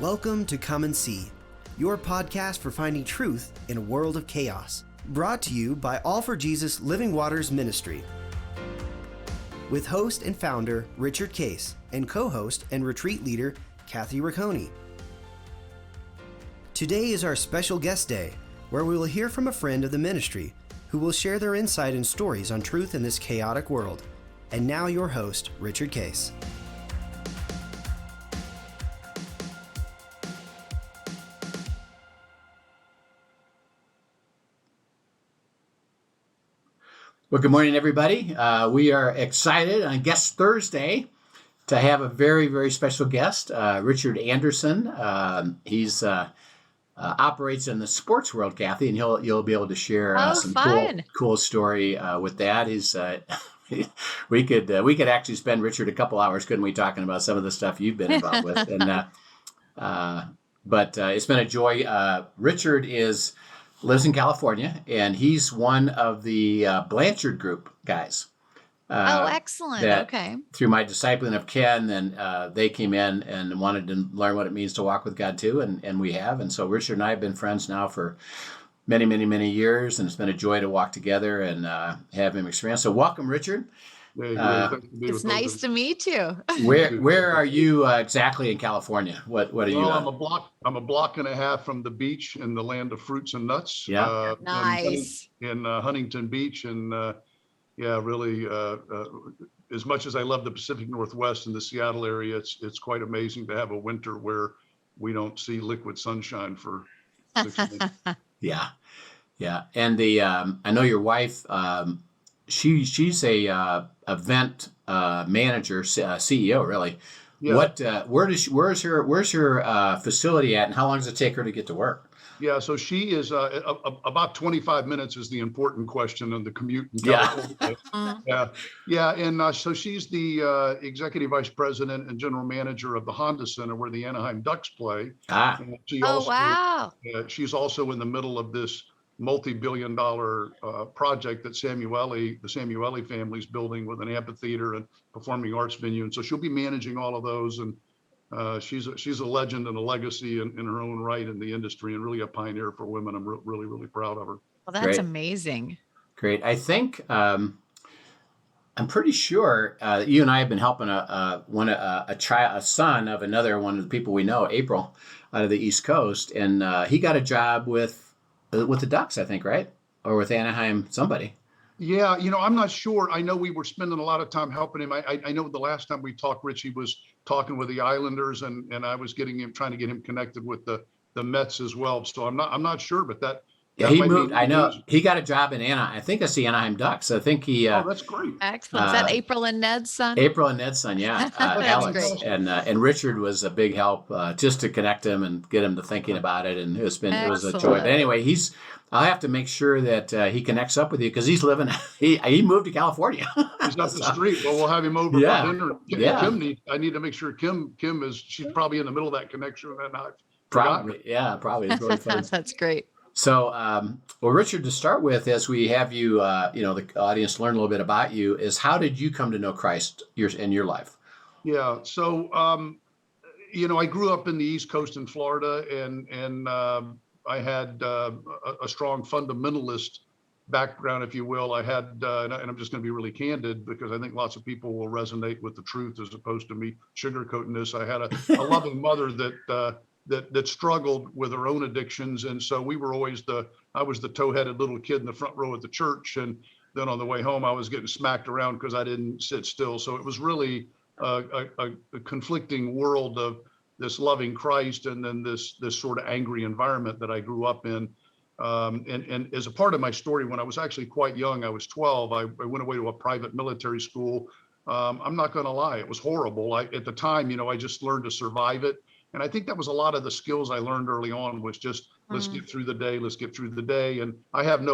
Welcome to Come and See, your podcast for finding truth in a world of chaos. Brought to you by All for Jesus Living Waters Ministry. With host and founder Richard Case and co-host and retreat leader Kathy Ricconi. Today is our special guest day, where we will hear from a friend of the ministry who will share their insight and stories on truth in this chaotic world. And now your host, Richard Case. Well, good morning, everybody. We are excited on Guest Thursday to have a very, very special guest, Richard Andersen. He's operates in the sports world, Kathy, and you'll be able to share some cool story with that. He's we could actually spend, Richard, a couple hours, couldn't we, talking about some of the stuff you've been involved with? But it's been a joy. Richard lives in California, and he's one of the Blanchard Group guys. Excellent. Okay. Through my discipling of Ken, and they came in and wanted to learn what it means to walk with God too, and we have. And so Richard and I have been friends now for many, many, many years, and it's been a joy to walk together and have him experience. So welcome, Richard. It's nice to meet you. Where are you exactly in California? What are you? I'm a block and a half from the beach in the land of fruits and nuts. Yeah, nice. In Huntington Beach, and really. As much as I love the Pacific Northwest and the Seattle area, it's quite amazing to have a winter where we don't see liquid sunshine for 6 months. Yeah, and I know your wife. She's a event manager, CEO, really. Yeah. Where's her facility at, and how long does it take her to get to work? Yeah, so she is about 25 minutes is the important question on the commute in California. And so she's the executive vice president and general manager of the Honda Center where the Anaheim Ducks play. Wow! She's also in the middle of this multi-billion-dollar project that the Samueli family's building with an amphitheater and performing arts venue, and so she'll be managing all of those. And she's a legend and a legacy in her own right in the industry, and really a pioneer for women. I'm really, really proud of her. Well, that's amazing. Great. I think I'm pretty sure you and I have been helping a son of another one of the people we know, April, out of the East Coast, and he got a job with the Ducks, I think, right? Or with Anaheim, somebody. Yeah, I'm not sure. I know we were spending a lot of time helping him. I know the last time we talked, Richie was talking with the Islanders, and I was trying to get him connected with the Mets as well. So I'm not sure, but that he moved. I know he got a job in Anaheim. I think it's the Anaheim Ducks. I think he. Oh, that's great. Excellent. Is that April and Ned's son? April and Ned's son, yeah. Alex great. And Richard was a big help just to connect him and get him to thinking about it, and it was a joy. But anyway, I'll have to make sure that he connects up with you because he moved to California. He's up the street. Well, we'll have him over for dinner. I need to make sure Kim she's probably in the middle of that connection that night. Probably. It's really fun. That's great. So, well, Richard, to start with, as we have you, the audience learn a little bit about you, is how did you come to know Christ in your life? Yeah. So, I grew up in the East Coast in Florida, and I had a strong fundamentalist background, if you will. I had, and I'm just going to be really candid because I think lots of people will resonate with the truth as opposed to me sugarcoating this. I had a loving mother that struggled with her own addictions, and so we were always I was the tow-headed little kid in the front row at the church, and then on the way home I was getting smacked around because I didn't sit still. So it was really a conflicting world of this loving Christ and then this sort of angry environment that I grew up in. And as a part of my story, when I was actually quite young, I was 12, I went away to a private military school. I'm not going to lie, it was horrible. At the time, I just learned to survive it. And I think that was a lot of the skills I learned early on was just, let's get through the day. And I have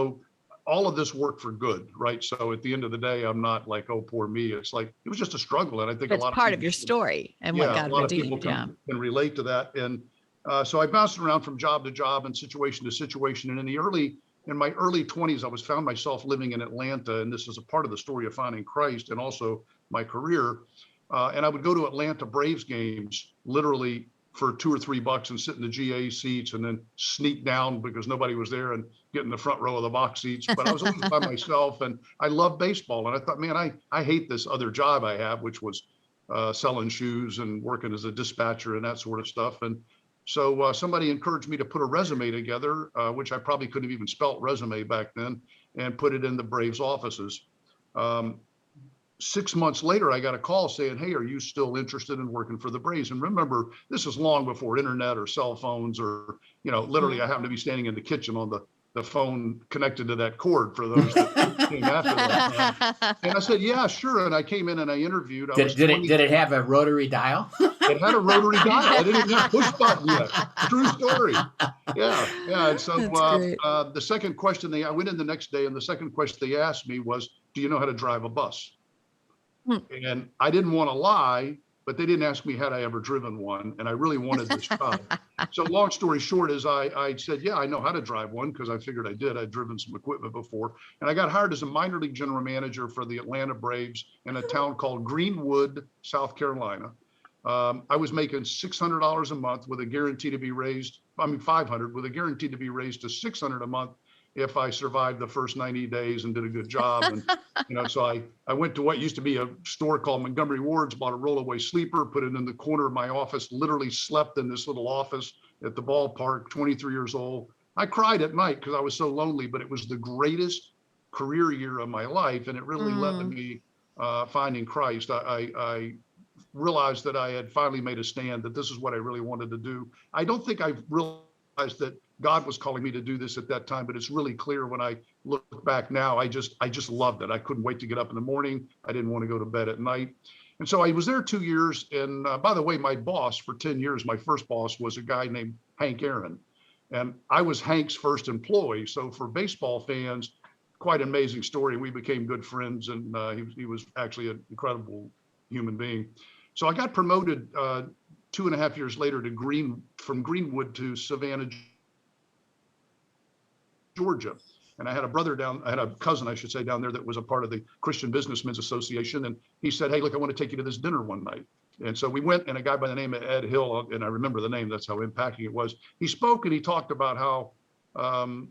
all of this worked for good, right? So at the end of the day, I'm not like, oh, poor me. It's like, it was just a struggle. And I think that's a lot part of your story and what God redeemed. A lot of people can relate to that. And so I bounced around from job to job and situation to situation. And in my early 20s, found myself living in Atlanta. And this is a part of the story of finding Christ and also my career. And I would go to Atlanta Braves games literally for $2 or $3 and sit in the GA seats and then sneak down because nobody was there and get in the front row of the box seats. But I was always by myself, and I love baseball. And I thought, man, I hate this other job I have, which was selling shoes and working as a dispatcher and that sort of stuff. And so somebody encouraged me to put a resume together, which I probably couldn't have even spelt resume back then, and put it in the Braves offices. 6 months later, I got a call saying, hey, are you still interested in working for the Braves? And remember, this is long before internet or cell phones or, literally I happened to be standing in the kitchen on the phone connected to that cord for those that came after that. And I said, yeah, sure. And I came in and I interviewed. Did it have a rotary dial? It had a rotary dial. I didn't have a push button yet. True story. Yeah. And so the second question I went in the next day, and the second question they asked me was, do you know how to drive a bus? And I didn't want to lie, but they didn't ask me had I ever driven one, and I really wanted this job. So long story short is I said, yeah, I know how to drive one, because I figured I did. I'd driven some equipment before. And I got hired as a minor league general manager for the Atlanta Braves in a town called Greenwood, South Carolina. I was making $600 a month with a guarantee to be raised, $500 with a guarantee to be raised to $600 a month if I survived the first 90 days and did a good job. And, so I went to what used to be a store called Montgomery Ward's, bought a rollaway sleeper, put it in the corner of my office, literally slept in this little office at the ballpark, 23 years old. I cried at night because I was so lonely, but it was the greatest career year of my life. And it really led to me finding Christ. I realized that I had finally made a stand, that this is what I really wanted to do. I don't think I realized that God was calling me to do this at that time, but it's really clear when I look back now. I just loved it. I couldn't wait to get up in the morning. I didn't want to go to bed at night. And so I was there 2 years. And by the way, my boss for 10 years, my first boss was a guy named Hank Aaron. And I was Hank's first employee. So for baseball fans, quite an amazing story. We became good friends, and he was actually an incredible human being. So I got promoted 2.5 years later from Greenwood to Savannah, Georgia. And I had a cousin, I should say, down there that was a part of the Christian Businessmen's Association. And he said, hey, look, I want to take you to this dinner one night. And so we went, and a guy by the name of Ed Hill, and I remember the name, that's how impacting it was. He spoke and he talked about how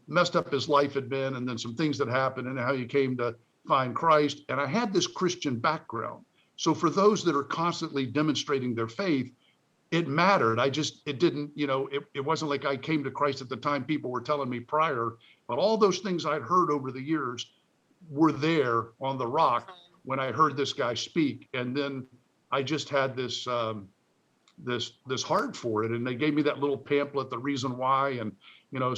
messed up his life had been, and then some things that happened, and how he came to find Christ. And I had this Christian background. So for those that are constantly demonstrating their faith, it mattered. It didn't, it wasn't like I came to Christ at the time people were telling me prior, but all those things I'd heard over the years were there on the rock when I heard this guy speak. And then I just had this heart for it. And they gave me that little pamphlet, The Reason Why. And,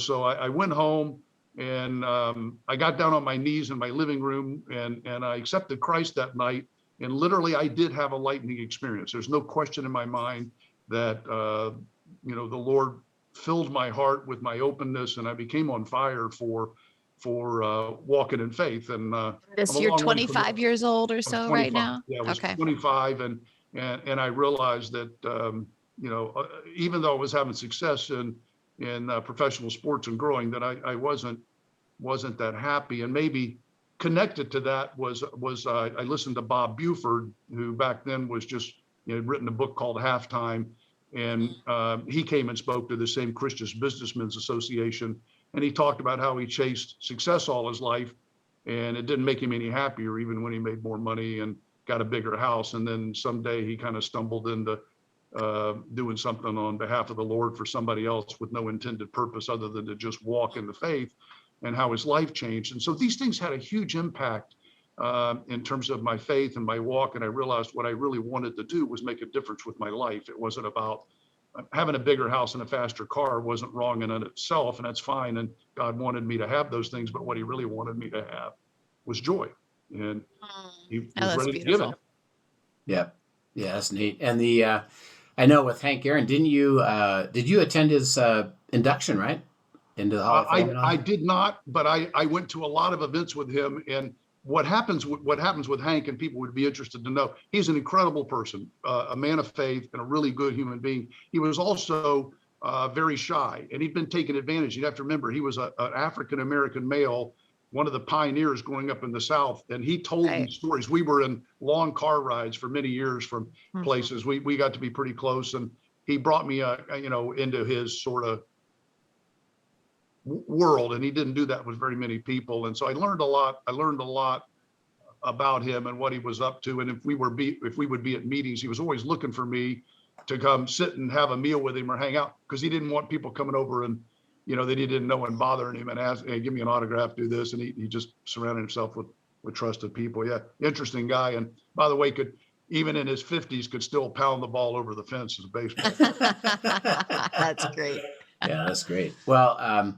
so I went home, and I got down on my knees in my living room, and I accepted Christ that night. And literally, I did have a lightning experience. There's no question in my mind that, the Lord filled my heart with my openness, and I became on fire for walking in faith. And you're 25 years old or so right now? Yeah, I was 25. And I realized that, even though I was having success in professional sports and growing, that I wasn't that happy. And maybe connected to that was I listened to Bob Buford, who back then was just, had written a book called Halftime. And he came and spoke to the same Christian Businessmen's Association. And he talked about how he chased success all his life, and it didn't make him any happier, even when he made more money and got a bigger house. And then someday he kind of stumbled into doing something on behalf of the Lord for somebody else with no intended purpose other than to just walk in the faith, and how his life changed. And so these things had a huge impact in terms of my faith and my walk. And I realized what I really wanted to do was make a difference with my life. It wasn't about having a bigger house and a faster car. Wasn't wrong in itself, and that's fine. And God wanted me to have those things, but what he really wanted me to have was joy. And he was ready to give it. Yeah, that's neat. And I know with Hank Aaron, did you attend his induction, right? Into the Hall of Fame? I did not, but I went to a lot of events with him. And what happens with Hank, and people would be interested to know, he's an incredible person, a man of faith, and a really good human being. He was also very shy, and he'd been taken advantage. You have to remember, he was an African-American male, one of the pioneers growing up in the South. And he told me stories. We were in long car rides for many years from places. We got to be pretty close. And he brought me, into his sort of world, and he didn't do that with very many people. And so I learned a lot. I learned a lot about him and what he was up to. And if we would be at meetings, he was always looking for me to come sit and have a meal with him or hang out, because he didn't want people coming over and, that he didn't know and bothering him and ask, hey, give me an autograph, do this. And he just surrounded himself with trusted people. Yeah, interesting guy. And by the way, could even in his 50s could still pound the ball over the fence as a baseball. That's great. Yeah, that's great. Well,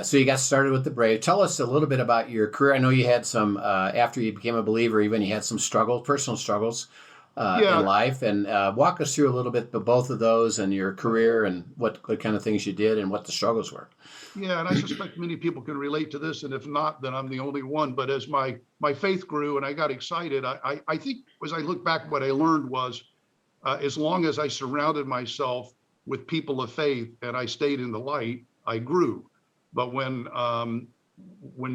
so you got started with the Brave. Tell us a little bit about your career. I know you had some, after you became a believer, even you had some struggles, personal struggles in life. And walk us through a little bit of both of those and your career and what kind of things you did and what the struggles were. Yeah, and I suspect many people can relate to this. And if not, then I'm the only one. But as my faith grew and I got excited, I think as I look back, what I learned was as long as I surrounded myself with people of faith and I stayed in the light, I grew. But when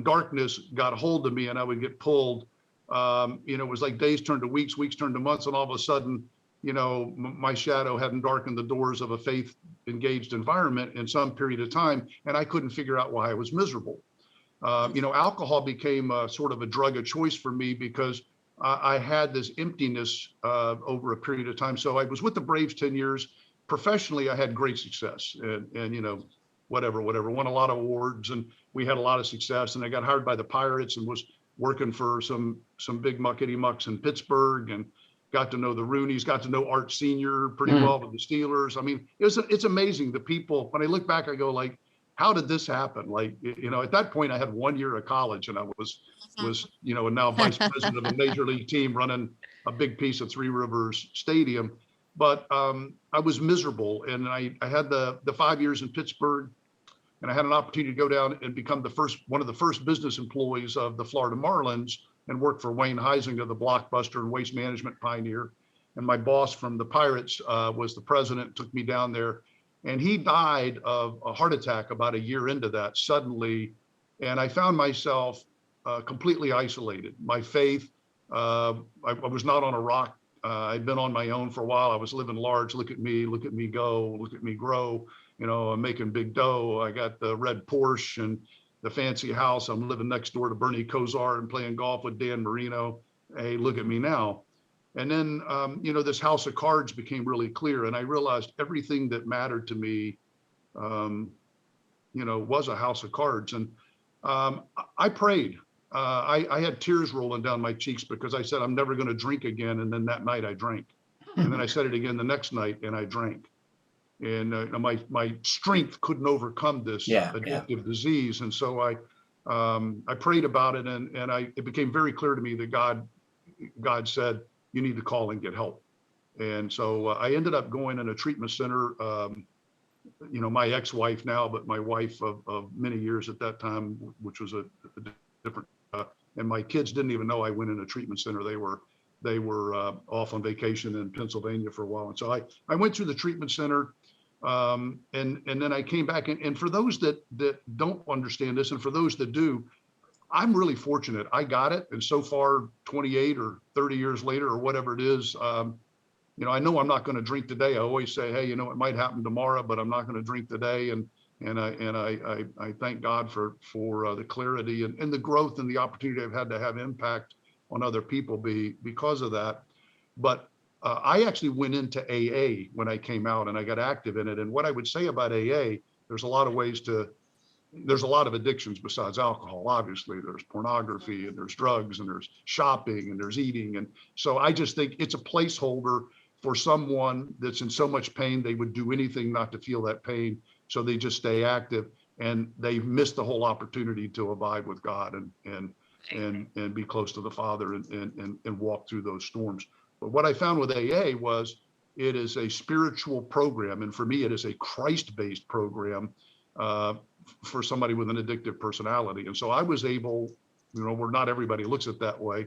darkness got a hold of me and I would get pulled, it was like days turned to weeks, weeks turned to months, and all of a sudden, my shadow hadn't darkened the doors of a faith engaged environment in some period of time, and I couldn't figure out why I was miserable. Alcohol became sort of a drug of choice for me because I had this emptiness over a period of time. So I was with the Braves 10 years. Professionally, I had great success and whatever, won a lot of awards, and we had a lot of success. And I got hired by the Pirates and was working for some big muckety mucks in Pittsburgh, and got to know the Rooneys, got to know Art Sr. pretty well with the Steelers. I mean, it's amazing. The people, when I look back, I go like, how did this happen? Like, at that point I had 1 year of college and I was now vice president of a major league team running a big piece of Three Rivers Stadium. But I was miserable, and I had the 5 years in Pittsburgh, and I had an opportunity to go down and become one of the first business employees of the Florida Marlins and work for Wayne Huizenga, the blockbuster and waste management pioneer. And my boss from the Pirates was the president, took me down there, and he died of a heart attack about a year into that suddenly. And I found myself completely isolated. My faith, I was not on a rock. I'd been on my own for a while. I was living large. Look at me go, look at me grow. I'm making big dough. I got the red Porsche and the fancy house. I'm living next door to Bernie Kosar and playing golf with Dan Marino. Hey, look at me now. And then, this house of cards became really clear. And I realized everything that mattered to me, was a house of cards. And I prayed. I had tears rolling down my cheeks because I said, I'm never going to drink again. And then that night I drank. And then I said it again the next night and I drank. And my strength couldn't overcome this addictive disease. And so I prayed about it, and it became very clear to me that God said, you need to call and get help. And so I ended up going in a treatment center, my ex-wife now, but my wife of many years at that time, which was a different, and my kids didn't even know I went in a treatment center. They were off on vacation in Pennsylvania for a while. And so I went through the treatment center, and then I came back. And for those that don't understand this, and for those that do, I'm really fortunate. I got it. And so far, 28 or 30 years later, or whatever it is, I know I'm not going to drink today. I always say, hey, it might happen tomorrow, but I'm not going to drink today. And I thank God for the clarity and the growth and the opportunity I've had to have impact on other people because of that. But I actually went into AA when I came out, and I got active in it. And what I would say about AA, there's a lot of addictions besides alcohol. Obviously, there's pornography, and there's drugs, and there's shopping, and there's eating. And so I just think it's a placeholder for someone that's in so much pain, they would do anything not to feel that pain. So they just stay active, and they miss the whole opportunity to abide with God and be close to the Father and walk through those storms. But what I found with AA was it is a spiritual program. And for me, it is a Christ-based program for somebody with an addictive personality. And so I was able, where not everybody looks at it that way.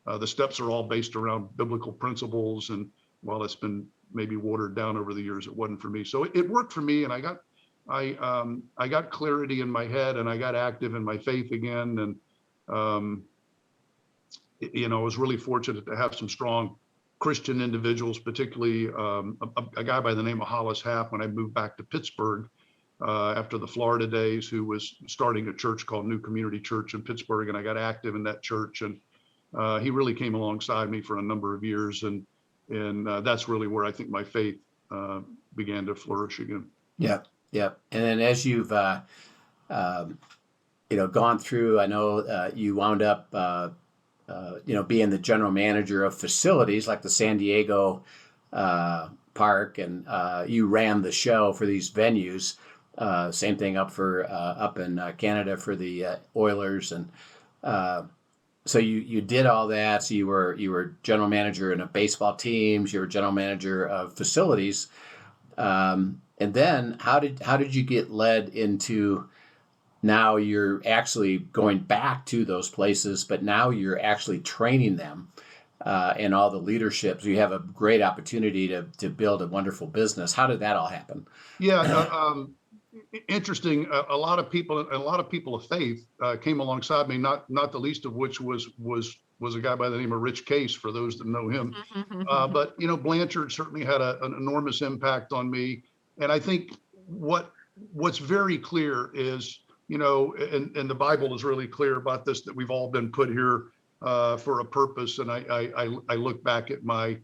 The steps are all based around biblical principles. And while it's been maybe watered down over the years, it wasn't for me. So it worked for me. And I got clarity in my head, and I got active in my faith again. And, I was really fortunate to have some strong Christian individuals, particularly a guy by the name of Hollis Half, when I moved back to Pittsburgh after the Florida days, who was starting a church called New Community Church in Pittsburgh, and I got active in that church, and he really came alongside me for a number of years, and that's really where I think my faith began to flourish again. Yep. Yep. And then as you've gone through, I know you wound up being the general manager of facilities like the San Diego park, and you ran the show for these venues. Same thing up in Canada for the Oilers, and so you did all that. So you were general manager in baseball teams. You were general manager of facilities, and then how did you get led into? Now you're actually going back to those places, but now you're actually training them and all the leadership. So you have a great opportunity to build a wonderful business. How did that all happen? Yeah, interesting. A lot of people of faith came alongside me. Not the least of which was a guy by the name of Rich Case, for those that know him. But Blanchard certainly had an enormous impact on me. And I think what's very clear is, and the Bible is really clear about this, that we've all been put here for a purpose. And I look back at my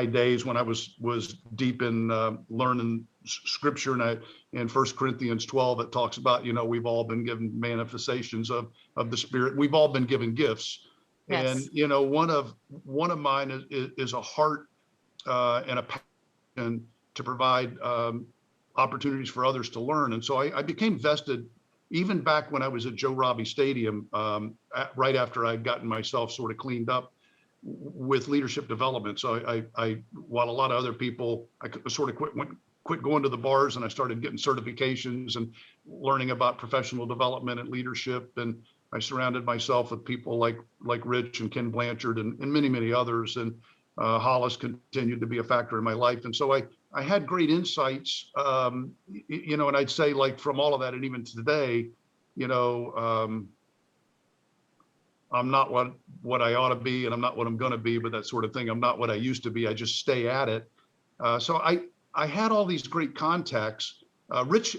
days when I was deep in learning scripture, and in 1 Corinthians 12, it talks about, we've all been given manifestations of the Spirit. We've all been given gifts. Yes. And, one of mine is a heart and a passion to provide opportunities for others to learn. And so I became vested even back when I was at Joe Robbie Stadium, right after I'd gotten myself sort of cleaned up with leadership development. So I while a lot of other people, I sort of quit going to the bars, and I started getting certifications and learning about professional development and leadership. And I surrounded myself with people like Rich and Ken Blanchard and many, many others. And Hollis continued to be a factor in my life. And so I had great insights, and I'd say, like, from all of that, and even today, I'm not what I ought to be, and I'm not what I'm going to be, but that sort of thing. I'm not what I used to be. I just stay at it. So I had all these great contacts. Rich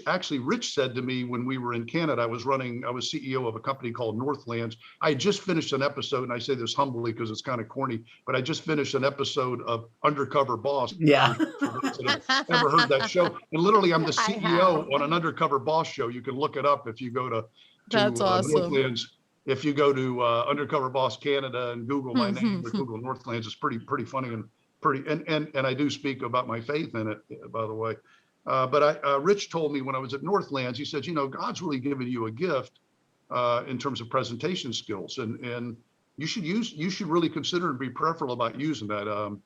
said to me when we were in Canada, I was CEO of a company called Northlands. I had just finished an episode, and I say this humbly because it's kind of corny, but I just finished an episode of Undercover Boss. Yeah. For those that have ever heard that show. And literally, I'm the CEO on an Undercover Boss show. You can look it up if you go to That's awesome. Northlands. If you go to Undercover Boss Canada and Google my name, or Google Northlands, it's pretty funny and pretty. And I do speak about my faith in it, by the way. But Rich told me when I was at Northlands, he said, God's really given you a gift in terms of presentation skills, and you should really consider and be prayerful about using that.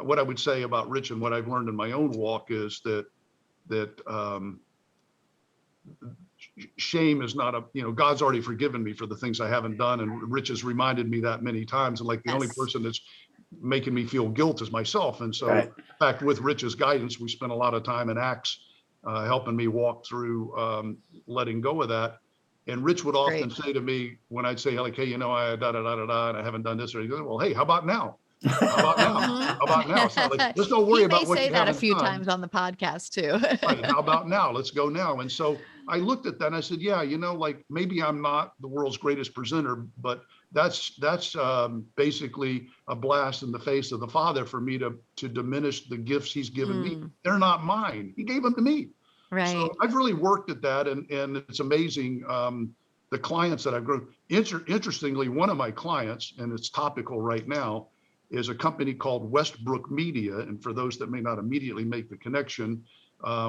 What I would say about Rich and what I've learned in my own walk is that shame is not God's already forgiven me for the things I haven't done, and Rich has reminded me that many times. And like the only person that's making me feel guilt is myself. And so, in fact, with Rich's guidance, we spent a lot of time in Acts helping me walk through letting go of that. And Rich would often say to me when I'd say, like, hey, I and I haven't done this, or he goes, well, hey, how about now? How about now? How about now? So like, let's don't worry about what you haven't done. You may say that a few times on the podcast too. Right. How about now? Let's go now. And so I looked at that and I said, yeah, like maybe I'm not the world's greatest presenter, but that's basically a blast in the face of the Father for me to diminish the gifts He's given me. They're not mine. He gave them to me. Right. So I've really worked at that, and it's amazing the clients that I've grown. Interestingly, one of my clients, and it's topical right now, is a company called Westbrook Media. And for those that may not immediately make the connection,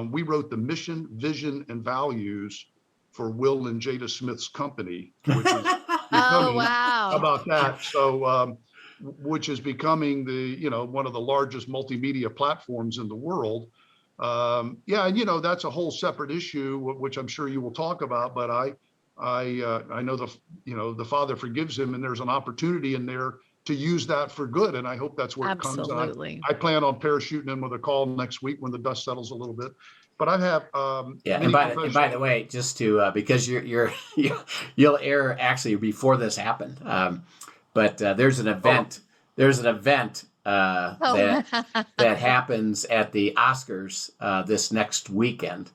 we wrote the mission, vision, and values for Will and Jada Smith's company, which is becoming, wow. How about that? So, which is becoming one of the largest multimedia platforms in the world. That's a whole separate issue, which I'm sure you will talk about. But I know the Father forgives him, and there's an opportunity in there to use that for good. And I hope that's where it comes. Absolutely. I plan on parachuting in with a call next week when the dust settles a little bit. But I have and by the way, just to because you'll air actually before this happened. But there's an event. There's an event that happens at the Oscars this next weekend.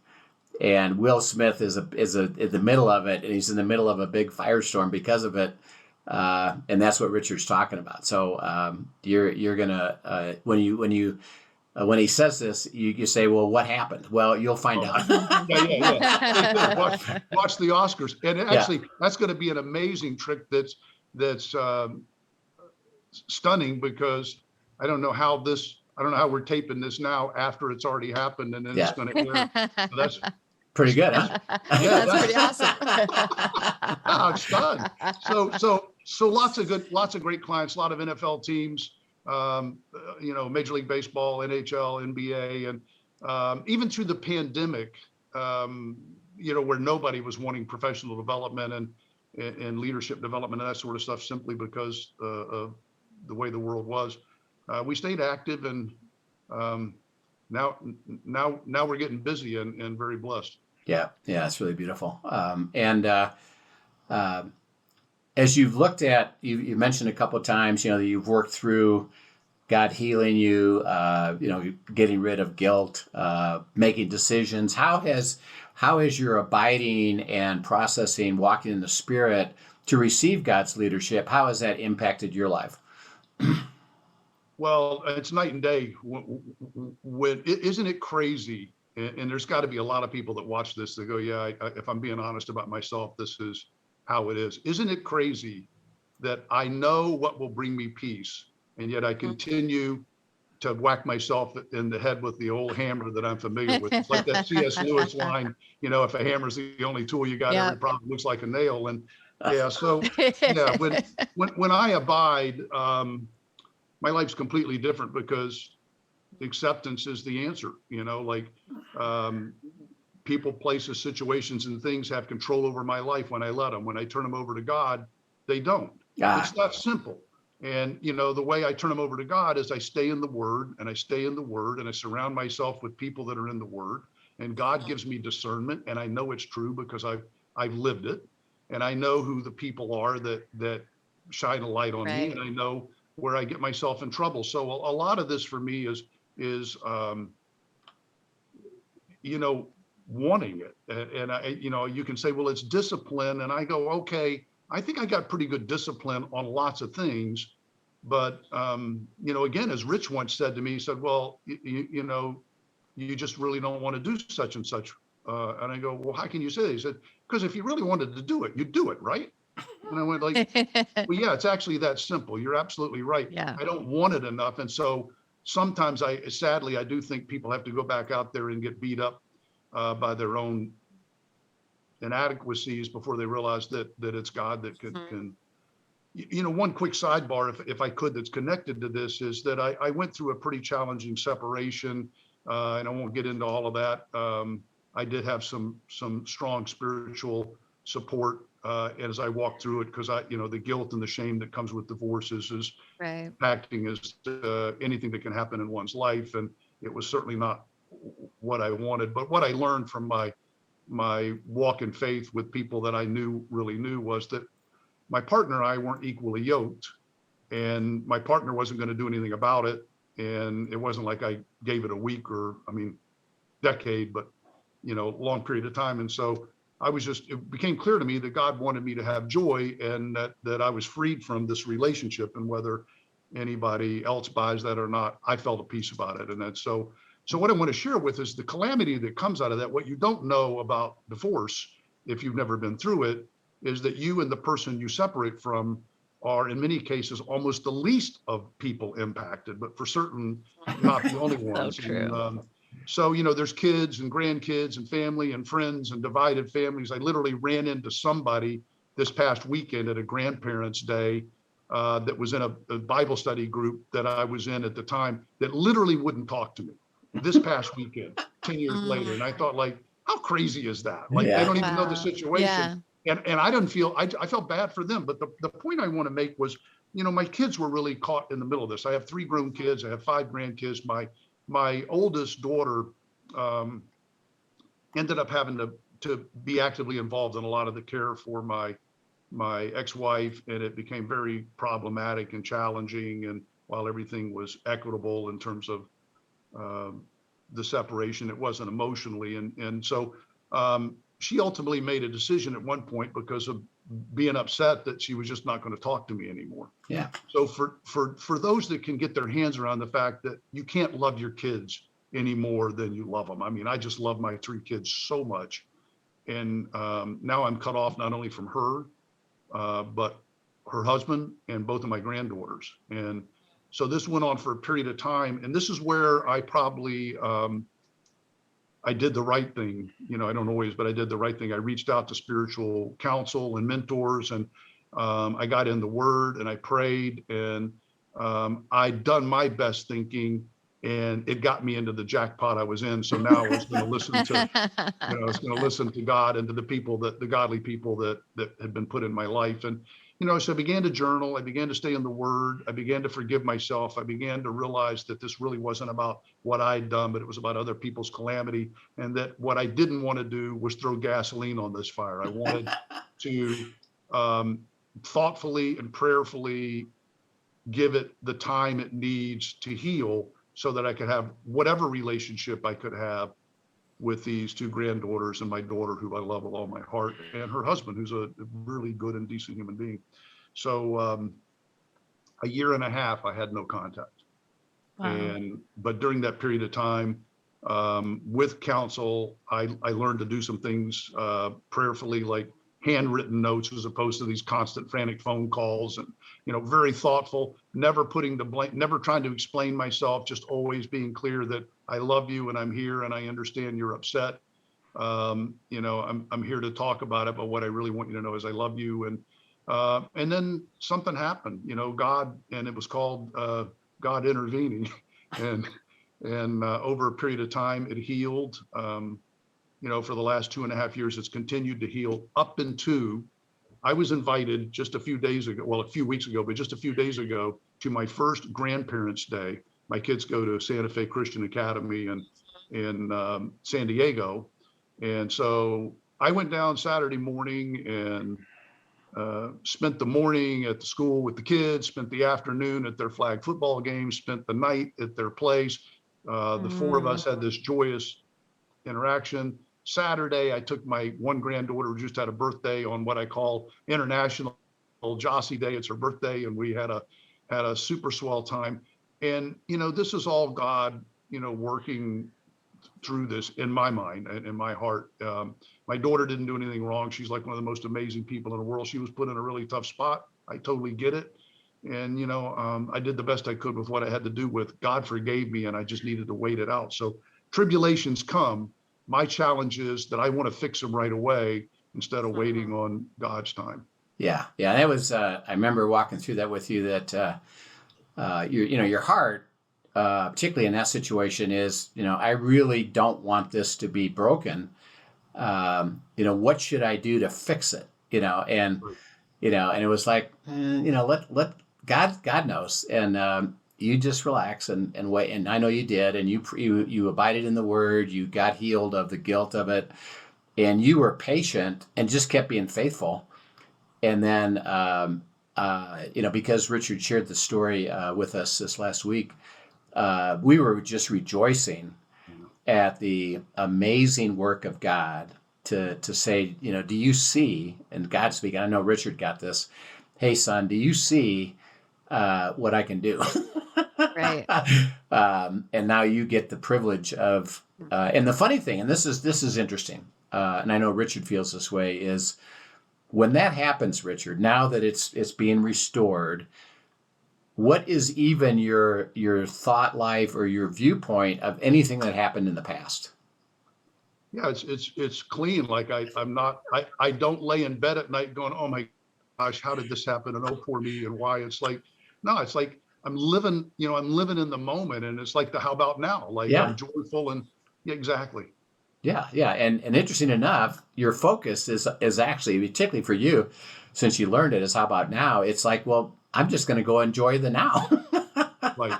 And Will Smith is in the middle of it, and he's in the middle of a big firestorm because of it. And that's what Richard's talking about. So you're gonna when he says this, you say, well, what happened? Well, you'll find out. Yeah. Watch the Oscars, and actually, that's going to be an amazing trick. That's stunning, because I don't know how we're taping this now after it's already happened, and then it's going to air. So that's pretty good, huh? That's pretty awesome. It's done. So lots of great clients, a lot of NFL teams, Major League Baseball, NHL, NBA, and even through the pandemic, where nobody was wanting professional development and leadership development and that sort of stuff, simply because of the way the world was. We stayed active, and now we're getting busy and very blessed. Yeah, it's really beautiful. As you've looked at, you mentioned a couple of times, that you've worked through God healing you, getting rid of guilt, making decisions. How has your abiding and processing, walking in the Spirit to receive God's leadership, how has that impacted your life? Well, it's night and day. Isn't it crazy? And there's got to be a lot of people that watch this that go, yeah, if I'm being honest about myself, this is how it is. Isn't it crazy that I know what will bring me peace, and yet I continue to whack myself in the head with the old hammer that I'm familiar with? It's like that C.S. Lewis line, if a hammer's the only tool you got, every problem looks like a nail. And when I abide, my life's completely different, because acceptance is the answer. People, places, situations, and things have control over my life when I let them. When I turn them over to God, they don't. It's that simple. And the way I turn them over to God is I stay in the Word, and I stay in the Word, and I surround myself with people that are in the Word, and God gives me discernment, and I know it's true because I've lived it, and I know who the people are that shine a light on me, and I know where I get myself in trouble. So a lot of this for me is wanting it. And I, you can say, well, it's discipline. And I go, okay, I think I got pretty good discipline on lots of things. But, again, as Rich once said to me, he said, well, you just really don't want to do such and such. And I go, well, how can you say that? He said, because if you really wanted to do it, you'd do it, right? And I went like, well, yeah, it's actually that simple. You're absolutely right. Yeah. I don't want it enough. And so sometimes sadly, I do think people have to go back out there and get beat up by their own inadequacies before they realize that it's God that can. One quick sidebar, if I could, that's connected to this, is that I went through a pretty challenging separation, and I won't get into all of that. I did have some strong spiritual support as I walked through it, because the guilt and the shame that comes with divorce is impacting as anything that can happen in one's life, and it was certainly not what I wanted. But what I learned from my walk in faith with people that I really knew was that my partner and I weren't equally yoked, and my partner wasn't going to do anything about it. And it wasn't like I gave it a week or, decade, but, long period of time. And so it became clear to me that God wanted me to have joy, and that I was freed from this relationship, and whether anybody else buys that or not, I felt a peace about it. And that's so what I want to share with is the calamity that comes out of that. What you don't know about divorce, if you've never been through it, is that you and the person you separate from are in many cases almost the least of people impacted, but for certain, not the only ones. So true. And, so, there's kids and grandkids and family and friends and divided families. I literally ran into somebody this past weekend at a grandparents' day that was in a Bible study group that I was in at the time, that literally wouldn't talk to me this past weekend, 10 years later. And I thought, like, how crazy is that? Like, they don't even know the situation. Yeah. And I didn't feel, I felt bad for them. But the point I want to make was, my kids were really caught in the middle of this. I have 3 grown kids. I have 5 grandkids. My oldest daughter ended up having to be actively involved in a lot of the care for my ex-wife, and it became very problematic and challenging. while everything was equitable in terms of the separation. It wasn't emotionally. And so she ultimately made a decision at one point because of being upset that she was just not going to talk to me anymore. Yeah. So for those that can get their hands around the fact that you can't love your kids any more than you love them. I mean, I just love my 3 kids so much. And now I'm cut off not only from her, but her husband and both of my granddaughters. And so this went on for a period of time. And this is where I probably, I did the right thing. You know, I don't always, but I did the right thing. I reached out to spiritual counsel and mentors, and I got in the word and I prayed, and I'd done my best thinking, and it got me into the jackpot I was in. So now I was going to listen to, I was going to listen to God and to the people the godly people that had been put in my life. And, so I began to journal. I began to stay in the word. I began to forgive myself. I began to realize that this really wasn't about what I'd done, but it was about other people's calamity. And that what I didn't want to do was throw gasoline on this fire. I wanted to thoughtfully and prayerfully give it the time it needs to heal, so that I could have whatever relationship I could have with these 2 granddaughters and my daughter, who I love with all my heart, and her husband, who's a really good and decent human being. So a year and a half, I had no contact. Wow. But during that period of time, with counsel, I learned to do some things prayerfully, like handwritten notes as opposed to these constant frantic phone calls, and very thoughtful, never putting the blame, never trying to explain myself, just always being clear that I love you and I'm here and I understand you're upset. I'm here to talk about it, but what I really want you to know is I love you. And then something happened, God, and it was called God intervening, and over a period of time it healed. For the last 2.5 years, it's continued to heal up into, I was invited just a few days ago, well, a few weeks ago, but just a few days ago, to my first grandparents' day. My kids go to Santa Fe Christian Academy in San Diego. And so I went down Saturday morning and spent the morning at the school with the kids, spent the afternoon at their flag football game, spent the night at their place. The 4 of us had this joyous interaction. Saturday, I took my one granddaughter who just had a birthday on what I call International Jossie Day. It's her birthday, and we had a super swell time. And this is all God, working through this in my mind and in my heart. My daughter didn't do anything wrong. She's like one of the most amazing people in the world. She was put in a really tough spot. I totally get it. And I did the best I could with what I had to do with. God forgave me, and I just needed to wait it out. So tribulations come. My challenge is that I want to fix them right away instead of waiting on God's time. Yeah. That was. I remember walking through that with you. That your heart, particularly in that situation, is I really don't want this to be broken. What should I do to fix it? And it was like, let God knows, and you just relax and wait. And I know you did, and you abided in the word. You got healed of the guilt of it, and you were patient and just kept being faithful. And then, because Richard shared the story with us this last week, we were just rejoicing at the amazing work of God to say, do you see? And God speaking, I know Richard got this. Hey, son, do you see what I can do? Right. And now you get the privilege of, and the funny thing, and this is interesting, and I know Richard feels this way, is when that happens, Richard, now that it's being restored, what is even your thought life or your viewpoint of anything that happened in the past? Yeah, it's clean. Like I don't lay in bed at night going, oh my gosh, how did this happen? And oh, poor me, and why? It's like, no, it's like I'm living in the moment, and it's like how about now? Like, yeah. I'm joyful, and yeah, exactly. Yeah. And interesting enough, your focus is actually, particularly for you, since you learned it, is how about now? It's like, well, I'm just going to go enjoy the now. Right.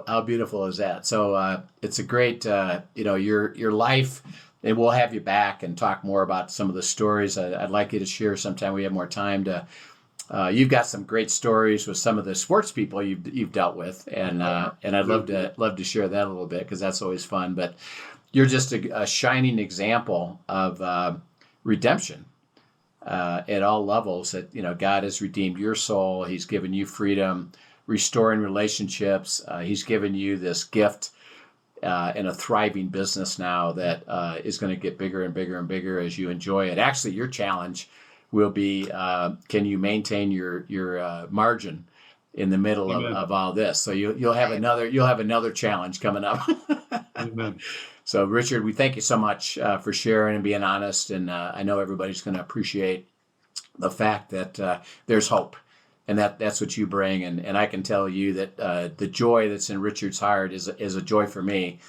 How beautiful is that? So it's a great, your life, and we'll have you back and talk more about some of the stories. I'd like you to share sometime we have more time to you've got some great stories with some of the sports people you've dealt with, and I'd love to share that a little bit, because that's always fun. But you're just a shining example of redemption at all levels. That God has redeemed your soul. He's given you freedom, restoring relationships. He's given you this gift in a thriving business now that is going to get bigger and bigger and bigger as you enjoy it. Actually, your challenge will be, can you maintain your margin in the middle of all this? So you'll have another challenge coming up. Amen. So Richard, we thank you so much for sharing and being honest, and I know everybody's going to appreciate the fact that there's hope, and that's what you bring, and I can tell you that the joy that's in Richard's heart is a joy for me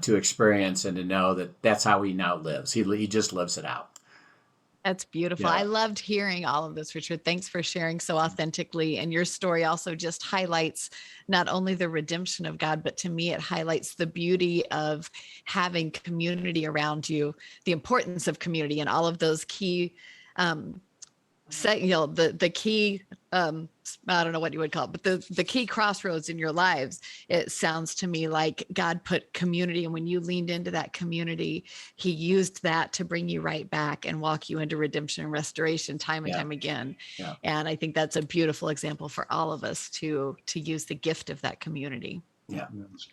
to experience and to know that that's how he now lives. He just lives it out. That's beautiful. Yeah. I loved hearing all of this, Richard. Thanks for sharing so authentically. And your story also just highlights not only the redemption of God, but to me, it highlights the beauty of having community around you, the importance of community, and all of those key, the key, I don't know what you would call it, but the key crossroads in your lives. It sounds to me like God put community, and when you leaned into that community, he used that to bring you right back and walk you into redemption and restoration time and time again. Yeah. And I think that's a beautiful example for all of us to use the gift of that community. Yeah.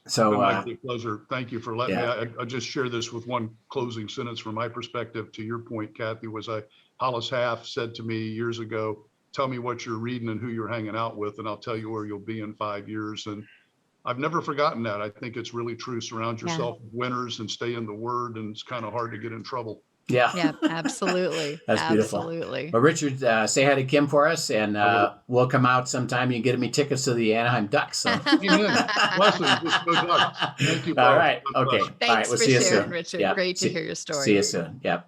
So my pleasure. Thank you for letting me. I'll just share this with one closing sentence from my perspective. To your point, Kathy, Hollis Half said to me years ago, tell me what you're reading and who you're hanging out with, and I'll tell you where you'll be in 5 years. And I've never forgotten that. I think it's really true. Surround yourself with winners and stay in the Word, and it's kind of hard to get in trouble. Yeah. Yeah, absolutely. That's absolutely. Beautiful. Well, Richard, say hi to Kim for us, and we'll come out sometime. You can get me tickets to the Anaheim Ducks. So. Amen. Blessings. Just go Ducks. Thank you. All right. Okay. Thanks All right. We'll for see you sharing, soon. Richard. Yep. Great to hear your story. See you soon. Yep.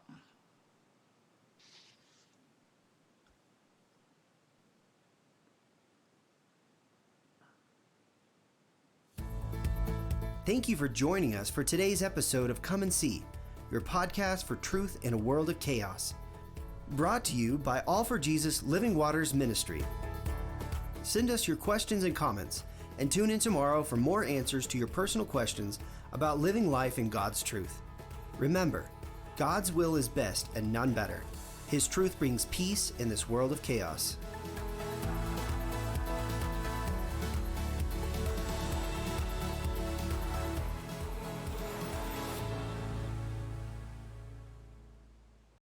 Thank you for joining us for today's episode of Come and See, your podcast for truth in a world of chaos. Brought to you by All for Jesus Living Waters Ministry. Send us your questions and comments, and tune in tomorrow for more answers to your personal questions about living life in God's truth. Remember, God's will is best and none better. His truth brings peace in this world of chaos.